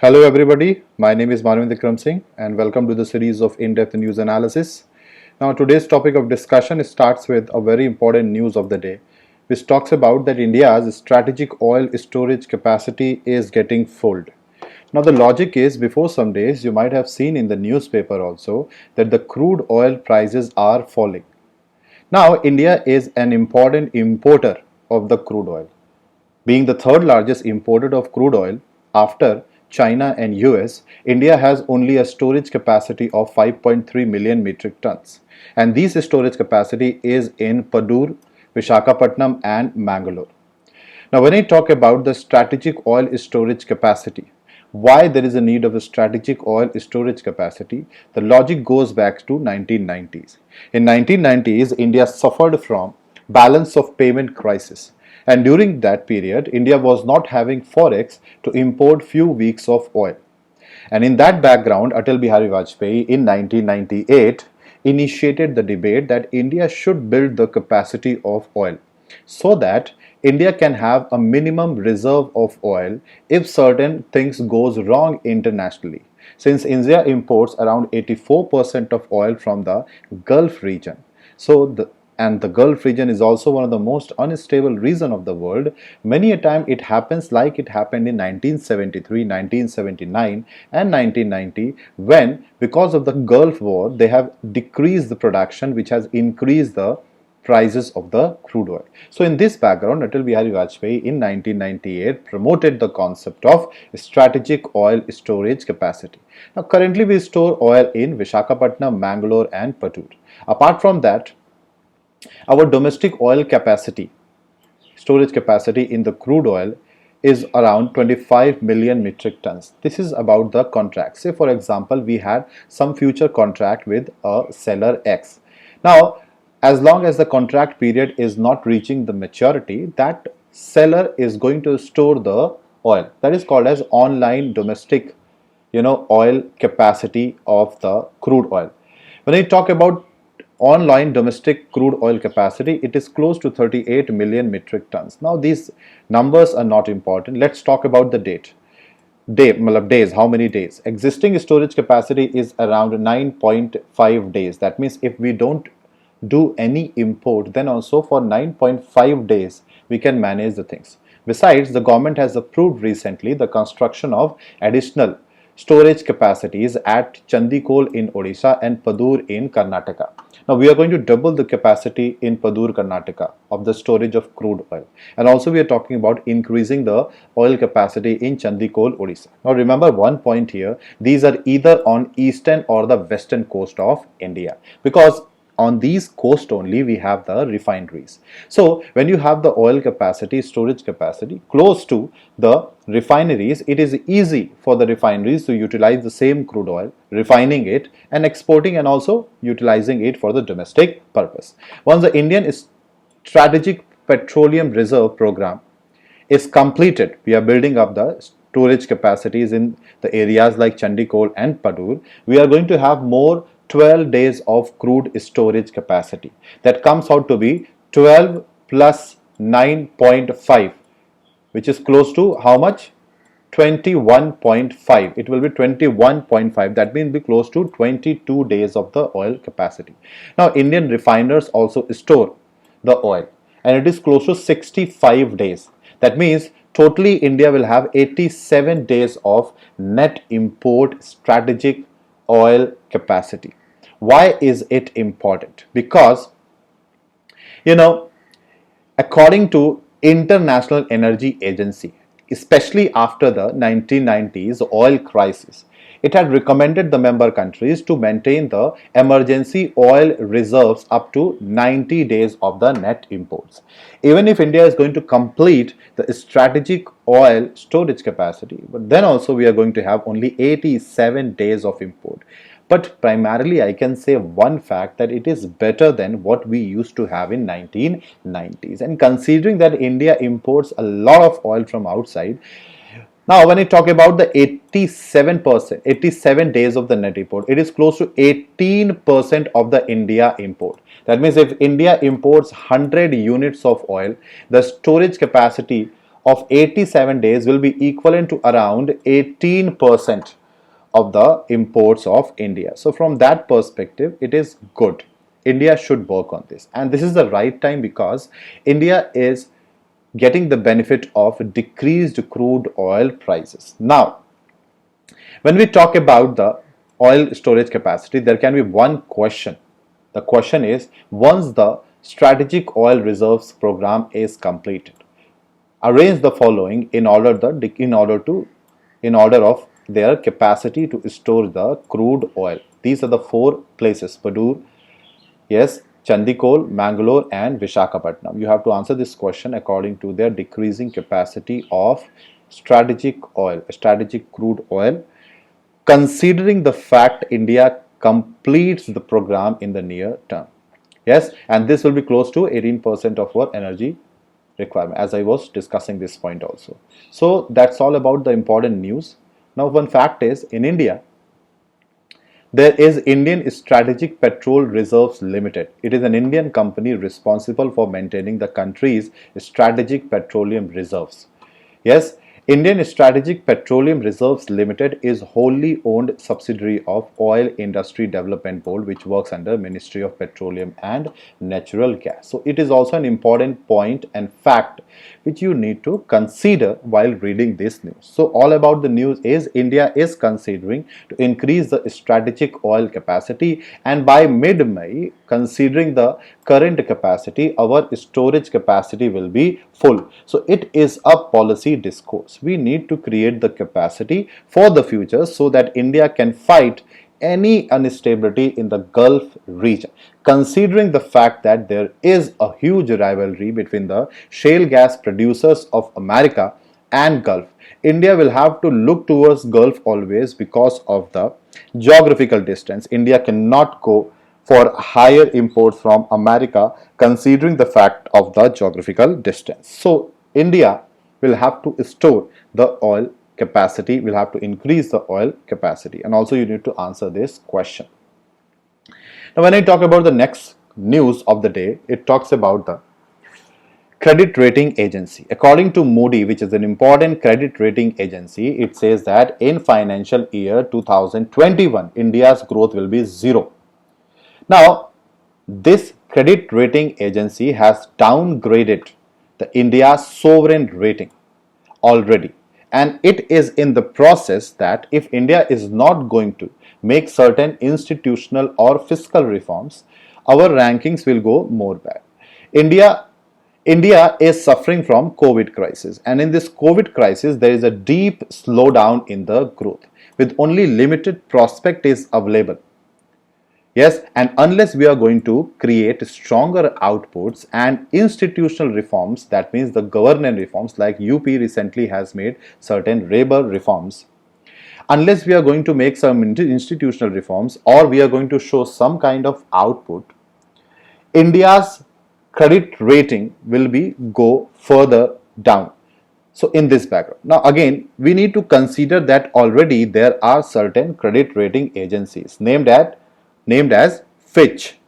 Hello, everybody. My name is Manvind Vikram Singh, and welcome to the series of in-depth news analysis. Now, today's topic of discussion starts with a very important news of the day, which talks about that India's strategic oil storage capacity is getting full. Now, the logic is before some days, you might have seen in the newspaper also that the crude oil prices are falling. Now, India is an important importer of the crude oil. Being the third largest importer of crude oil after China and US, India has only a storage capacity of 5.3 million metric tons. And this storage capacity is in Padur, Vishakhapatnam and Mangalore. Now, when I talk about the strategic oil storage capacity, why there is a need of a strategic oil storage capacity, the logic goes back to 1990s. In 1990s, India suffered from balance of payment crisis. And during that period, India was not having forex to import few weeks of oil. And in that background, Atal Bihari Vajpayee in 1998 initiated the debate that India should build the capacity of oil so that India can have a minimum reserve of oil if certain things goes wrong internationally. Since India imports around 84% of oil from the Gulf region. The Gulf region is also one of the most unstable region of the world. Many a time it happens like it happened in 1973, 1979 and 1990 when because of the Gulf war they have decreased the production which has increased the prices of the crude oil. So in this background, Atal Bihari Vajpayee in 1998 promoted the concept of strategic oil storage capacity. Now currently we store oil in Vishakhapatnam, Mangalore and Patur. Apart from that, our domestic oil capacity, storage capacity in the crude oil is around 25 million metric tons. This is about the contract. Say for example, we had some future contract with a seller X. Now, as long as the contract period is not reaching the maturity, that seller is going to store the oil. That is called as online domestic, oil capacity of the crude oil. When I talk about online domestic crude oil capacity, it is close to 38 million metric tons. Now these numbers are not important. Let's talk about the days. How many days? Existing storage capacity is around 9.5 days. That means if we don't do any import, then also for 9.5 days we can manage the things. Besides, the government has approved recently the construction of additional storage capacities at Chandikol in Odisha and Padur in Karnataka. Now we are going to double the capacity in Padur, Karnataka of the storage of crude oil. And also we are talking about increasing the oil capacity in Chandikol, Odisha. Now remember one point here, these are either on eastern or the western coast of India, because on these coast only we have the refineries. So when you have the oil capacity, storage capacity close to the refineries, it is easy for the refineries to utilize the same crude oil, refining it and exporting and also utilizing it for the domestic purpose. Once the Indian strategic petroleum reserve program is completed, we are building up the storage capacities in the areas like Chandikol and Padur. We are going to have more 12 days of crude storage capacity. That comes out to be 12 plus 9.5, which is close to how much? 21.5. It will be 21.5. That means be close to 22 days of the oil capacity. Now Indian refiners also store the oil and it is close to 65 days. That means totally India will have 87 days of net import strategic oil capacity. Why is it important? Because, according to International Energy Agency, especially after the 1990s oil crisis, it had recommended the member countries to maintain the emergency oil reserves up to 90 days of the net imports. Even if India is going to complete the strategic oil storage capacity, but then also we are going to have only 87 days of import. But primarily I can say one fact that it is better than what we used to have in 1990s. And considering that India imports a lot of oil from outside, now when I talk about the 87 days of the net import, it is close to 18% of the India import. That means if India imports 100 units of oil, the storage capacity of 87 days will be equivalent to around 18% of the imports of India. So from that perspective, it is good. India should work on this, and this is the right time because India is getting the benefit of decreased crude oil prices. Now, when we talk about the oil storage capacity, there can be one question. The question is, once the strategic oil reserves program is completed, arrange the following in order of their capacity to store the crude oil. These are the four places: Padur, yes, Chandikol, Mangalore, and Vishakhapatnam. You have to answer this question according to their decreasing capacity of strategic crude oil, considering the fact India completes the program in the near term. Yes, and this will be close to 18% of our energy requirement, as I was discussing this point also. So that's all about the important news. Now, one fact is, in India, there is Indian Strategic Petrol Reserves Limited. It is an Indian company responsible for maintaining the country's strategic petroleum reserves. Yes, Indian Strategic Petroleum Reserves Limited is wholly owned subsidiary of Oil Industry Development Board, which works under Ministry of Petroleum and Natural Gas. So it is also an important point and fact which you need to consider while reading this news. So all about the news is India is considering to increase the strategic oil capacity, and by mid-May, considering the current capacity, our storage capacity will be full. So it is a policy discourse. We need to create the capacity for the future so that India can fight any instability in the Gulf region, considering the fact that there is a huge rivalry between the shale gas producers of America and Gulf. India will have to look towards Gulf always because of the geographical distance. India cannot go for higher imports from America considering the fact of the geographical distance. So India will have to store the oil capacity, will have to increase the oil capacity, and also you need to answer this question. Now when I talk about the next news of the day, it talks about the credit rating agency. According to Moody, which is an important credit rating agency, it says that in financial year 2021, India's growth will be zero. Now, this credit rating agency has downgraded the India's sovereign rating already, and it is in the process that if India is not going to make certain institutional or fiscal reforms, our rankings will go more bad. India is suffering from COVID crisis, and in this COVID crisis there is a deep slowdown in the growth with only limited prospect is available. Yes, and unless we are going to create stronger outputs and institutional reforms, that means the governance reforms, like UP recently has made certain labor reforms, unless we are going to make some institutional reforms or we are going to show some kind of output, India's credit rating will be go further down. So in this background, now again we need to consider that already there are certain credit rating agencies named as Fitch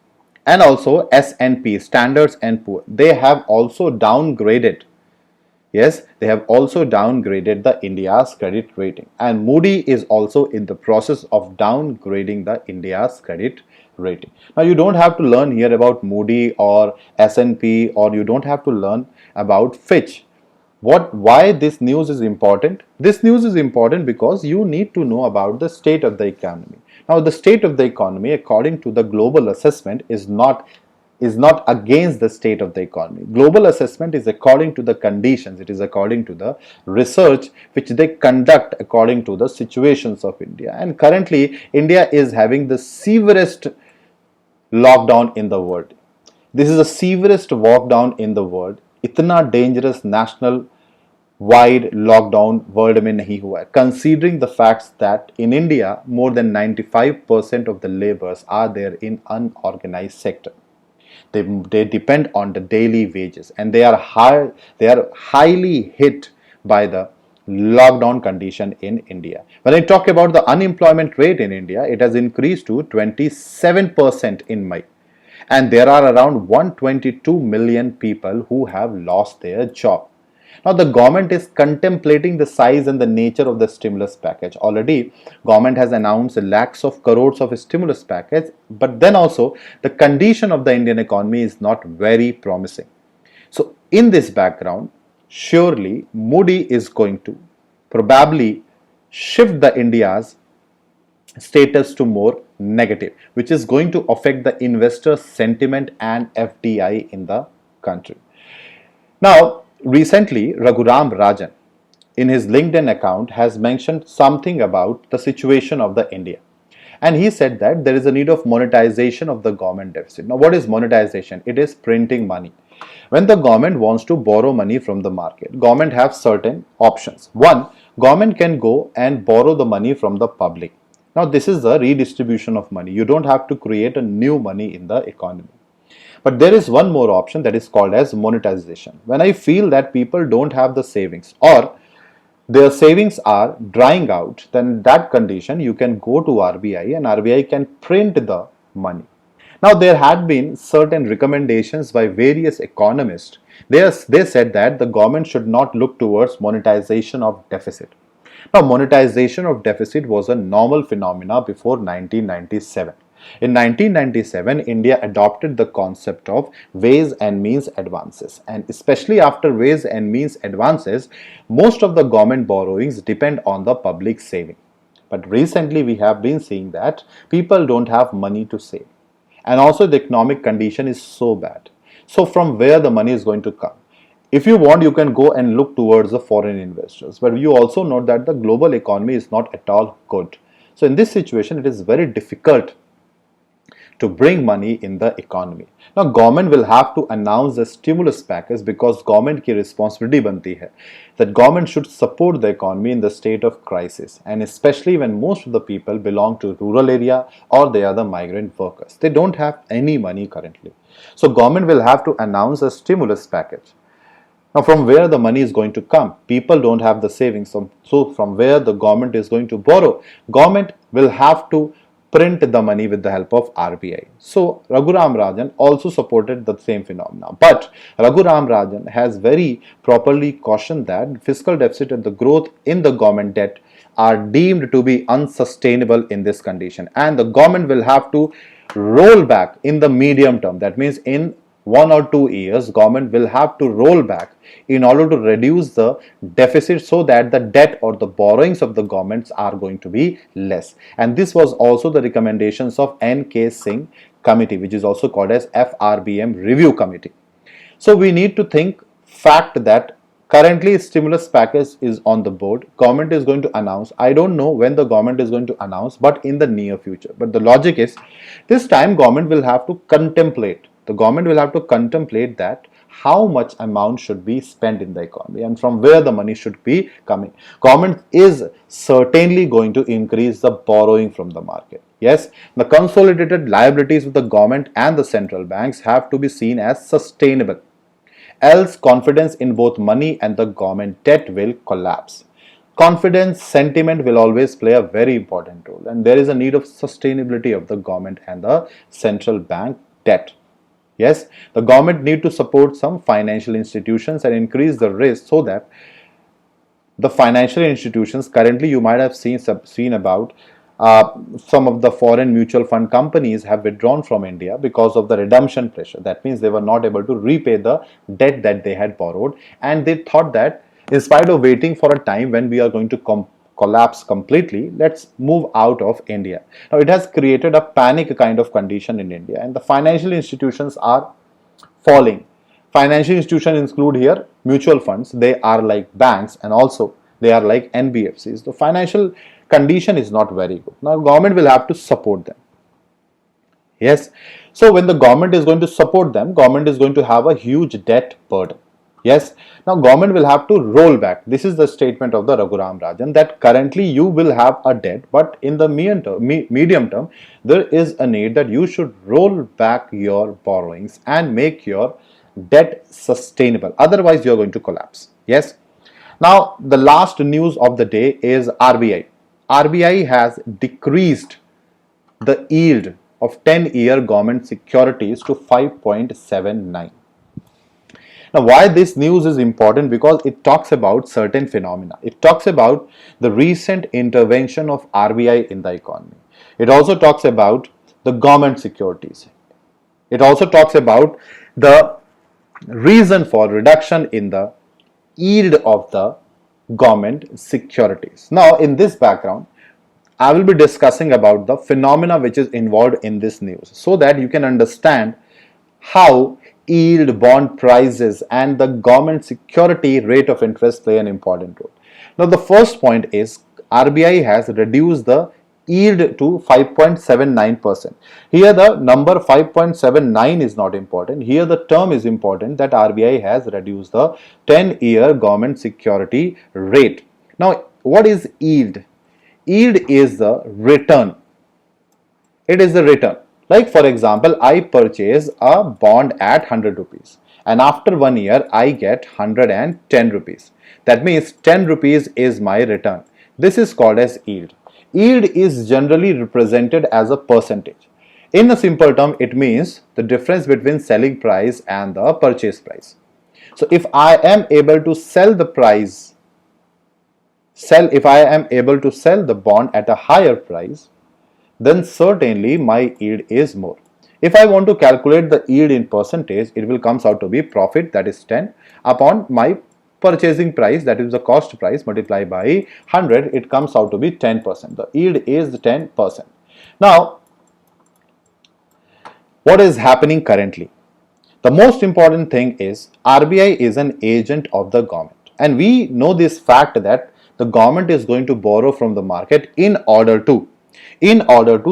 and also S&P, Standards and Poor. They have also downgraded. Yes, they have also downgraded the India's credit rating, and Moody is also in the process of downgrading the India's credit rating. Now you don't have to learn here about Moody or S&P, or you don't have to learn about Fitch. Why this news is important? This news is important because you need to know about the state of the economy. Now the state of the economy according to the global assessment is not against the state of the economy. Global assessment is according to the conditions, it is according to the research which they conduct according to the situations of India. And currently India is having the severest lockdown in the world. This is the severest lockdown in the world. इतना dangerous national wide lockdown world में नहीं हुआ है, considering the facts that in India more than 95% of the laborers are there in unorganized sector. They depend on the daily wages, and they are highly hit by the lockdown condition in India. When I talk about the unemployment rate in India, it has increased to 27% in May, and there are around 122 million people who have lost their job. Now the government is contemplating the size and the nature of the stimulus package. Already government has announced lakhs of crores of stimulus package, but then also the condition of the Indian economy is not very promising. So in this background, surely Modi is going to probably shift the India's status to more negative, which is going to affect the investor sentiment and FDI in the country. Now, recently, Raghuram Rajan in his LinkedIn account has mentioned something about the situation of the India. And he said that there is a need of monetization of the government deficit. Now, what is monetization? It is printing money. When the government wants to borrow money from the market, government have certain options. One, government can go and borrow the money from the public. Now, this is a redistribution of money. You don't have to create a new money in the economy. But there is one more option that is called as monetization. When I feel that people don't have the savings or their savings are drying out, then in that condition you can go to RBI and RBI can print the money. Now there had been certain recommendations by various economists. They said that the government should not look towards monetization of deficit. Now monetization of deficit was a normal phenomena before 1997. In 1997, India adopted the concept of ways and means advances, and especially after ways and means advances, most of the government borrowings depend on the public saving. But recently, we have been seeing that people don't have money to save, and also the economic condition is so bad. So, from where the money is going to come? If you want, you can go and look towards the foreign investors, but you also know that the global economy is not at all good. So, in this situation, it is very difficult to bring money in the economy. Now government will have to announce a stimulus package because government की responsibility बनती है that government should support the economy in the state of crisis, and especially when most of the people belong to rural area or they are the migrant workers. They don't have any money currently. So government will have to announce a stimulus package. Now, from where the money is going to come? People don't have the savings. So from where the government is going to borrow? Government will have to print the money with the help of RBI. So Raghuram Rajan also supported the same phenomena. But Raghuram Rajan has very properly cautioned that fiscal deficit and the growth in the government debt are deemed to be unsustainable in this condition. And the government will have to roll back in the medium term. That means in 1 or 2 years, government will have to roll back in order to reduce the deficit so that the debt or the borrowings of the governments are going to be less. And this was also the recommendations of N.K. Singh committee, which is also called as FRBM review committee. So we need to think fact that currently stimulus package is on the board. Government is going to announce. I don't know when the government is going to announce, but in the near future. But the logic is this time government will have to contemplate. The government will have to contemplate that how much amount should be spent in the economy and from where the money should be coming. Government is certainly going to increase the borrowing from the market. Yes, the consolidated liabilities of the government and the central banks have to be seen as sustainable. Else, confidence in both money and the government debt will collapse. Confidence sentiment will always play a very important role, and there is a need of sustainability of the government and the central bank debt. Yes, the government need to support some financial institutions and increase the risk so that the financial institutions currently you might have seen about some of the foreign mutual fund companies have withdrawn from India because of the redemption pressure. That means they were not able to repay the debt that they had borrowed, and they thought that in spite of waiting for a time when we are going to collapse completely, let's move out of India. Now it has created a panic kind of condition in India, and the financial institutions are falling. Financial institutions include here mutual funds. They are like banks, and also they are like NBFCs. The financial condition is not very good. Now government will have to support them. Yes. So when the government is going to support them, government is going to have a huge debt burden. Yes. Now government will have to roll back. This is the statement of the Raghuram Rajan that currently you will have a debt, but in the medium term, there is a need that you should roll back your borrowings and make your debt sustainable. Otherwise, you are going to collapse. Yes. Now the last news of the day is RBI. RBI has decreased the yield of 10-year government securities to 5.79. Now, why this news is important? Because it talks about certain phenomena. It talks about the recent intervention of RBI in the economy. It also talks about the government securities. It also talks about the reason for reduction in the yield of the government securities. Now, in this background, I will be discussing about the phenomena which is involved in this news so that you can understand how yield, bond prices and the government security rate of interest play an important role. Now, the first point is RBI has reduced the yield to 5.79%. Here the number 5.79 is not important. Here the term is important that RBI has reduced the 10-year government security rate. Now, what is yield? Yield is the return. It is the return. Like for example, I purchase a bond at 100 rupees and after 1 year I get 110 rupees. That means 10 rupees is my return. This is called as yield. Yield is generally represented as a percentage. In a simple term, it means the difference between selling price and the purchase price. So if I am able to sell the bond at a higher price, then certainly my yield is more. If I want to calculate the yield in percentage, it will comes out to be profit, that is 10, upon my purchasing price, that is the cost price, multiplied by 100, it comes out to be 10%. The yield is 10%. Now, what is happening currently? The most important thing is RBI is an agent of the government, and we know this fact that the government is going to borrow from the market in order to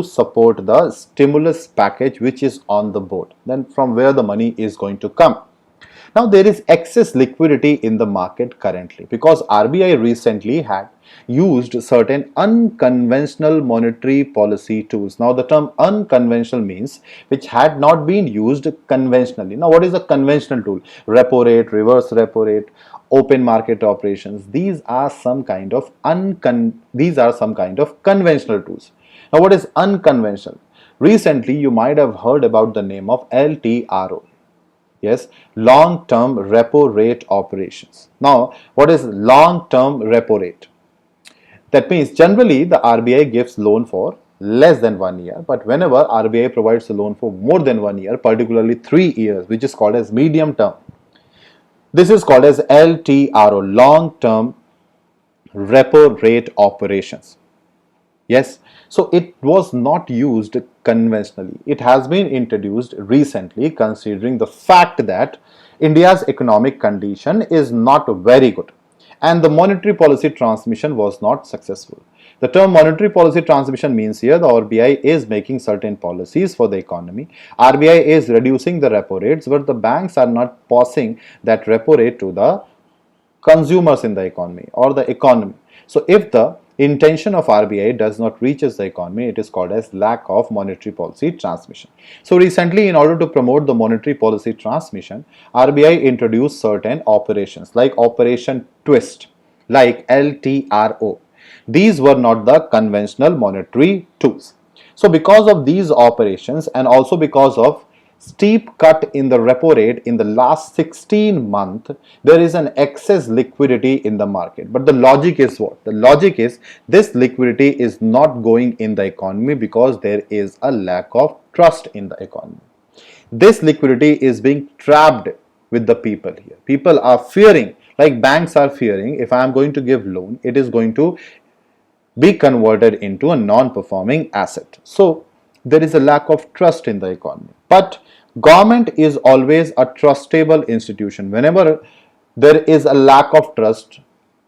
support the stimulus package which is on the board. Then from where the money is going to come? Now there is excess liquidity in the market currently because RBI recently had used certain unconventional monetary policy tools. Now the term unconventional means which had not been used conventionally. Now what is a conventional tool? Repo rate, reverse repo rate, open market operations. These are some kind of conventional tools. Now what is unconventional? Recently you might have heard about the name of LTRO. Yes, long-term repo rate operations. Now, what is long-term repo rate? That means generally the RBI gives loan for less than 1 year, but whenever RBI provides a loan for more than 1 year, particularly 3 years, which is called as medium term, this is called as LTRO, long-term repo rate operations. Yes, so it was not used conventionally. It has been introduced recently considering the fact that India's economic condition is not very good and the monetary policy transmission was not successful. The term monetary policy transmission means here the RBI is making certain policies for the economy. RBI is reducing the repo rates, but the banks are not passing that repo rate to the consumers in the economy or the economy. So if the intention of RBI does not reaches the economy, it is called as lack of monetary policy transmission. So recently, in order to promote the monetary policy transmission, RBI introduced certain operations like Operation Twist, like LTRO. These were not the conventional monetary tools. So because of these operations and also because of steep cut in the repo rate in the last 16 months, there is an excess liquidity in the market. But the logic is what? The logic is this liquidity is not going in the economy because there is a lack of trust in the economy. This liquidity is being trapped with the people here. People are fearing, like banks are fearing, if I am going to give loan, it is going to be converted into a non-performing asset. So there is a lack of trust in the economy. But government is always a trustable institution. Whenever there is a lack of trust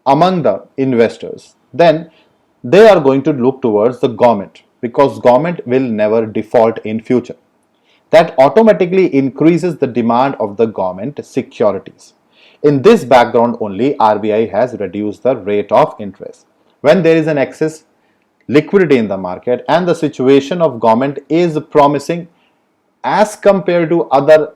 among the investors, then they are going to look towards the government because government will never default in future. That automatically increases the demand of the government securities. In this background only, RBI has reduced the rate of interest. When there is an excess liquidity in the market and the situation of government is promising as compared to other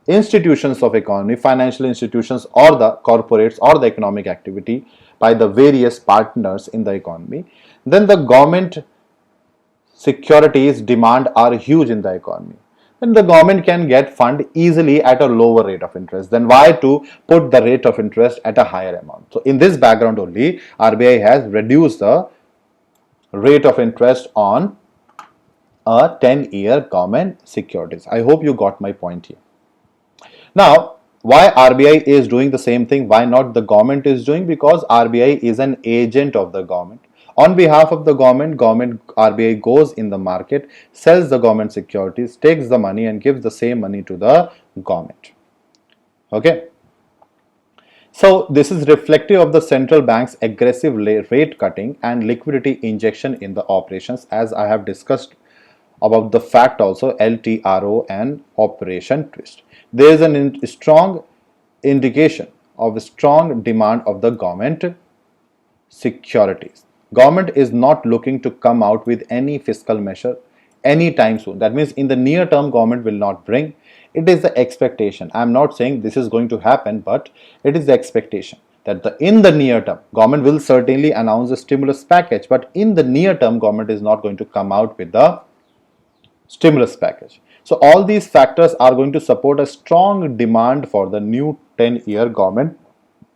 institutions of economy, financial institutions or the corporates or the economic activity by the various partners in the economy, then the government securities demand are huge in the economy. then the government can get fund easily at a lower rate of interest. Then why to put the rate of interest at a higher amount? So in this background only, RBI has reduced the rate of interest on a 10-year government securities. I hope you got my point here. Now, why RBI is doing the same thing? Why not the government is doing? Because RBI is an agent of the government. On behalf of the government RBI goes in the market, sells the government securities, takes the money and gives the same money to the government. Okay. So this is reflective of the central bank's aggressive rate cutting and liquidity injection in the operations, as I have discussed about the fact also LTRO and Operation Twist. There is a strong indication of a strong demand of the government securities. Government is not looking to come out with any fiscal measure anytime soon. That means in the near term, government will not bring. It is the expectation. I am not saying this is going to happen, but it is the expectation that in the near term, government will certainly announce a stimulus package, but in the near term, government is not going to come out with the stimulus package. So all these factors are going to support a strong demand for the new 10-year government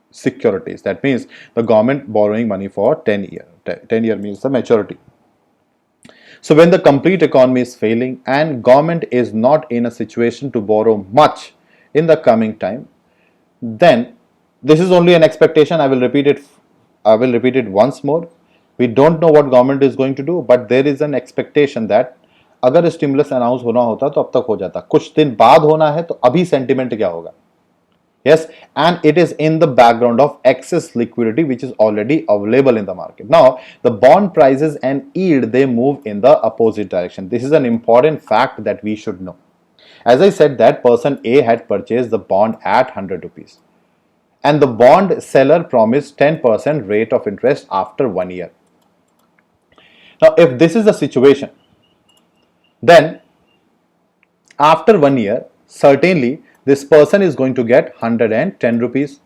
securities. That means the government borrowing money for 10 years. 10 year means the maturity. So when the complete economy is failing and government is not in a situation to borrow much in the coming time, then this is only an expectation. I will repeat it once more. We don't know what government is going to do, but there is an expectation that अगर stimulus announce होना होता तो अब तक हो जाता, कुछ दिन बाद होना है तो अभी सेंटिमेंट क्या होगा? Yes, and it is in the background of excess liquidity which is already available in the market. Now, the bond prices and yield, they move in the opposite direction. This is an important fact that we should know. As I said that person A had purchased the bond at 100 rupees and the bond seller promised 10% rate of interest after 1 year. Now, if this is the situation, then after 1 year, certainly this person is going to get 110 rupees.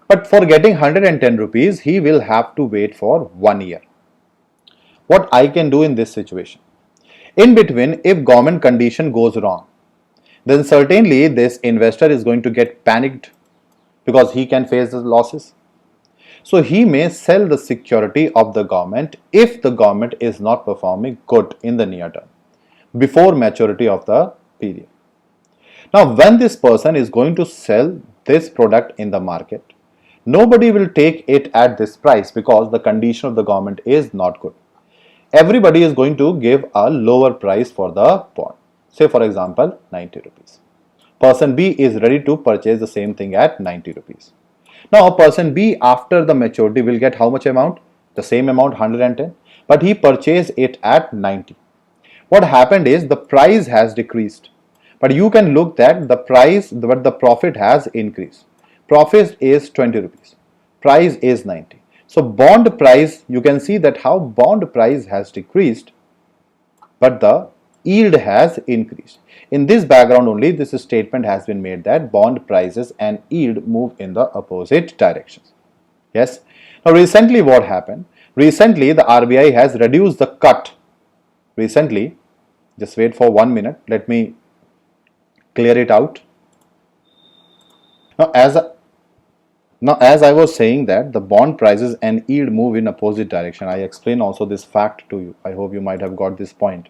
But for getting 110 rupees, he will have to wait for 1 year. What I can do in this situation? In between, if government condition goes wrong, then certainly this investor is going to get panicked because he can face the losses. So he may sell the security of the government if the government is not performing good in the near term before maturity of the period. Now, when this person is going to sell this product in the market, nobody will take it at this price because the condition of the government is not good. Everybody is going to give a lower price for the bond. Say for example, 90 rupees. Person B is ready to purchase the same thing at 90 rupees. Now, person B after the maturity will get how much amount? The same amount, 110, but he purchased it at 90. What happened is the price has decreased, but you can look that the price, but the profit has increased. Profit is 20 rupees, price is 90. So bond price, you can see that how bond price has decreased, but the yield has increased. In this background only, this statement has been made that bond prices and yield move in the opposite directions. Yes. Now recently what happened? Recently the RBI has reduced the cut. Recently, just wait for 1 minute. Let me clear it out. Now as I was saying that the bond prices and yield move in opposite direction, I explain also this fact to you. I hope you might have got this point.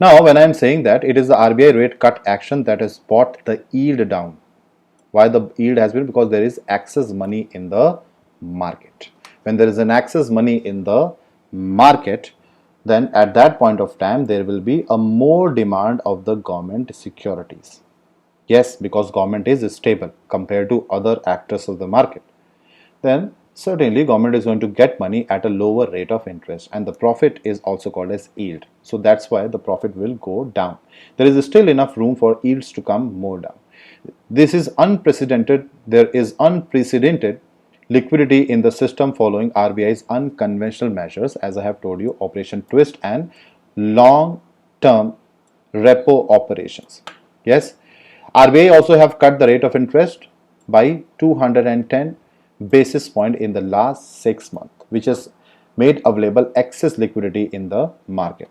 Now, when I am saying that it is the RBI rate cut action that has brought the yield down. Why the yield has been? Because there is excess money in the market. When there is an excess money in the market, then at that point of time there will be a more demand of the government securities. Yes, because government is stable compared to other actors of the market. Then certainly government is going to get money at a lower rate of interest, and the profit is also called as yield. So that's why the profit will go down. There is still enough room for yields to come more down. This is unprecedented. There is unprecedented liquidity in the system following RBI's unconventional measures, as I have told you, Operation Twist and long-term repo operations. Yes, RBI also have cut the rate of interest by 210 basis point in the last 6 months, which has made available excess liquidity in the market.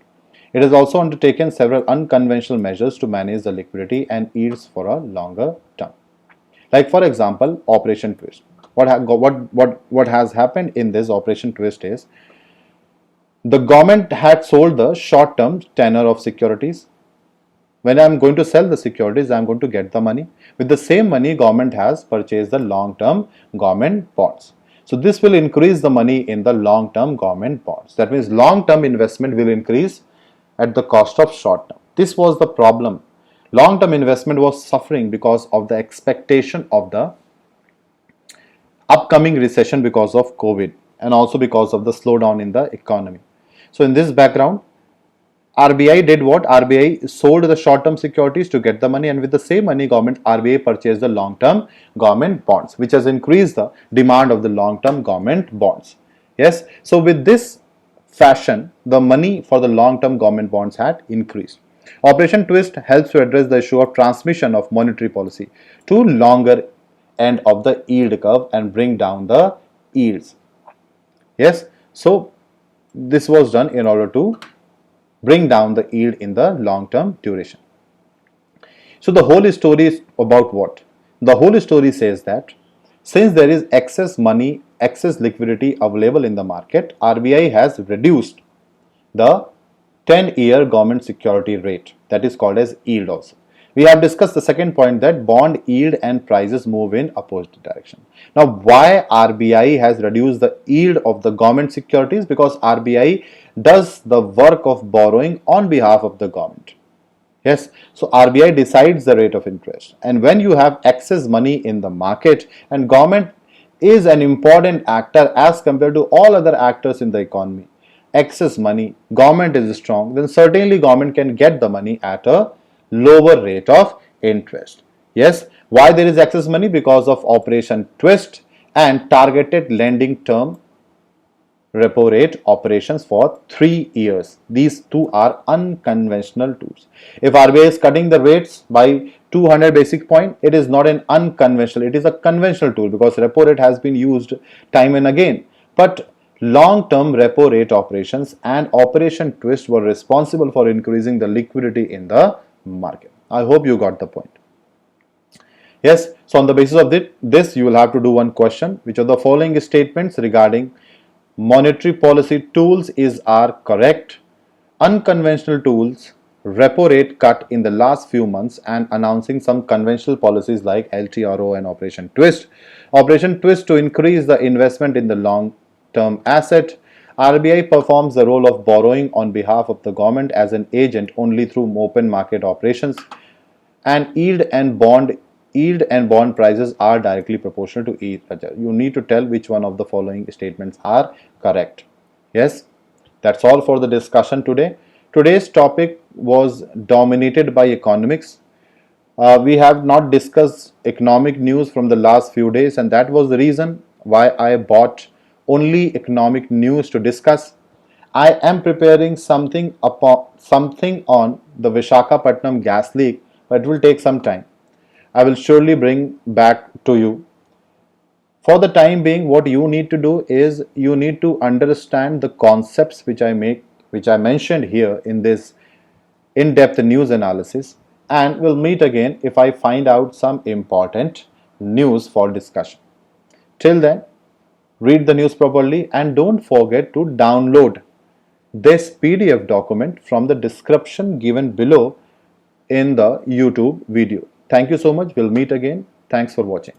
It has also undertaken several unconventional measures to manage the liquidity and yields for a longer term. Like for example, Operation Twist. What has happened in this Operation Twist is the government had sold the short-term tenor of securities. When I'm going to sell the securities, I'm going to get the money. With the same money, government has purchased the long-term government bonds. So this will increase the money in the long-term government bonds. That means long-term investment will increase at the cost of short-term. This was the problem. Long-term investment was suffering because of the expectation of the upcoming recession because of COVID and also because of the slowdown in the economy. So in this background, RBI did what? RBI sold the short-term securities to get the money, and with the same money, RBI purchased the long-term government bonds, which has increased the demand of the long-term government bonds. Yes, so with this fashion, the money for the long-term government bonds had increased. Operation Twist helps to address the issue of transmission of monetary policy to longer end of the yield curve and bring down the yields. Yes, so this was done in order to bring down the yield in the long term duration. So the whole story is about what? The whole story says that since there is excess money, excess liquidity available in the market, RBI has reduced the 10-year government security rate, that is called as yield also. We have discussed the second point, that bond yield and prices move in opposite direction. Now why RBI has reduced the yield of the government securities? Because RBI does the work of borrowing on behalf of the government. Yes, so RBI decides the rate of interest, and when you have excess money in the market and government is an important actor as compared to all other actors in the economy, excess money, government is strong, then certainly government can get the money at a lower rate of interest. Yes, why there is excess money? Because of Operation Twist and targeted lending term repo rate operations for 3 years. These two are unconventional tools. If RBI is cutting the rates by 200 basic point, it is not an unconventional, it is a conventional tool because repo rate has been used time and again. But long-term repo rate operations and Operation Twist were responsible for increasing the liquidity in the market. I hope you got the point. Yes, so on the basis of this, you will have to do one question. Which of the following statements regarding monetary policy tools are correct? Unconventional tools, repo rate cut in the last few months, and announcing some conventional policies like LTRO and Operation Twist. Operation Twist to increase the investment in the long-term asset. RBI performs the role of borrowing on behalf of the government as an agent only through open market operations, and yield and bond prices are directly proportional to each other. You need to tell which one of the following statements are correct. Yes, that's all for the discussion today. Today's topic was dominated by economics. We have not discussed economic news from the last few days, and that was the reason why I bought only economic news to discuss. I am preparing something on the Visakhapatnam gas leak, but it will take some time. I will surely bring back to you. For the time being, what you need to do is you need to understand the concepts which I mentioned here in this in-depth news analysis, and we'll meet again if I find out some important news for discussion. Till then, read the news properly and don't forget to download this PDF document from the description given below in the YouTube video. Thank you so much. We'll meet again. Thanks for watching.